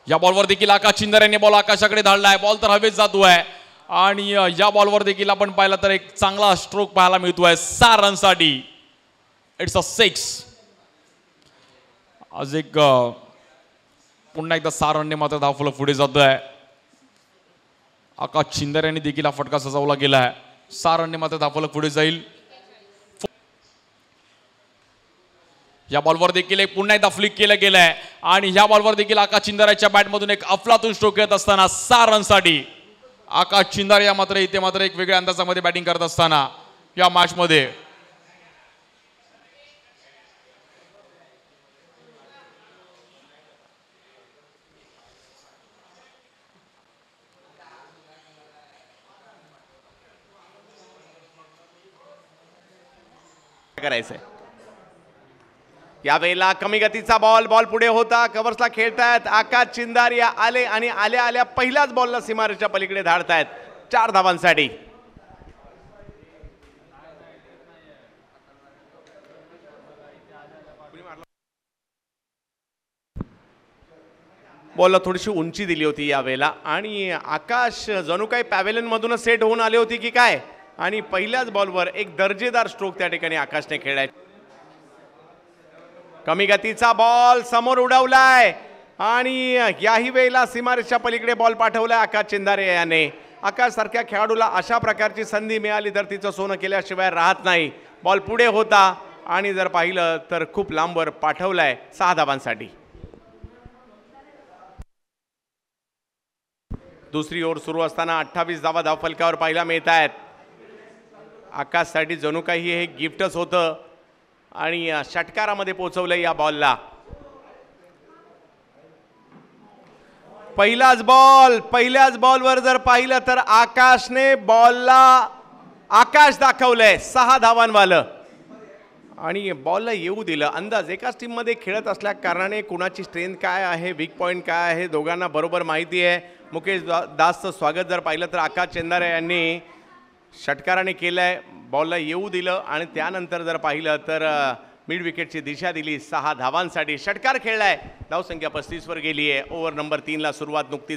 या बॉलवर देखील आकाश चिंदर यांनी बॉल आकाशाकडे धाडलाय. बॉल तर हवेत जातोय आणि या बॉलवर देखील आपण पाहिलं तर एक चांगला स्ट्रोक पाहायला मिळतोय 6 रनसाठी. It's a 6. आज एक पुन्हा एकदा 6 रनने मात्र धावफलक पुढे जातोय. आकाश चिंदर यांनी देखील हा फटका सजवला गेलाय. 6 रनने मात्र धावफलक पुढे जाईल. या बॉलवर देखील एक पुन्हा एकदा फ्लिक केलं गेलंय आणि ह्या बॉलवर देखील आकाश चिंदराच्या बॅटमधून एक अफलातून स्ट्रोक येत असताना 6 रनसाठी आकाश चिंदर या मात्र इथे मात्र एक वेगळ्या अंदाजामध्ये बॅटिंग करत असताना या मॅच मध्ये करायचंय. यावेळेला कमी गतीचा बॉल पुढे होता. कव्हर्सला खेळतायत आकाश चिंदारिया आले आणि आल्या आल्या पहिल्याच बॉलला सीमारेषेच्या पलीकडे धाडतायत 4 धावांसाठी. बॉलला थोडीशी उंची दिली होती यावेळेला आणि आकाश जणू काही पॅव्हेलियन मधूनच सेट होऊन आले होते की काय आणि पहिल्याच बॉलवर एक दर्जेदार स्ट्रोक त्या ठिकाणी आकाशने खेळलाय. कमी गतीचा बॉल समोर उडवलाय आणि याही वेळेला सीमारेषेच्या पलीकडे बॉल पाठवलाय आकाश चिंदारे याने. आकाश सारख्या खेळाडूला अशा प्रकारची संधी मिळाली तर तिचं सोनं केल्याशिवाय राहत नाही. बॉल पुढे होता आणि जर पाहिलं तर खूप लांबवर पाठवलाय 6 धावांसाठी. दुसरी ओव्हर सुरू असताना 28 धावा धावफलकावर पाहायला मिळत आहेत. आकाशसाठी जणू काही हे गिफ्टच होतं आणि षटकारामध्ये पोहोचवलं या बॉलला. पहिल्याच बॉलवर जर पाहिलं तर आकाशने बॉलला आकाश दाखवलंय 6 धावांवालं आणि बॉलला येऊ दिलं. अंदाज एकाच टीममध्ये खेळत असल्या कारणाने कुणाची स्ट्रेंथ काय आहे, वीक पॉईंट काय आहे दोघांना बरोबर माहिती आहे. मुकेश दासचं स्वागत जर पाहिलं तर आकाश चिंदारे यांनी षटकाराने केलंय. बॉलला येऊ दिलं आणि त्यानंतर जर पाहिलं तर मिड विकेटची दिशा दिली 6 धावांसाठी. षटकार खेळलाय. धावसंख्या 35 वर गेली आहे. ओव्हर नंबर 3 ला सुरुवात नुकतीच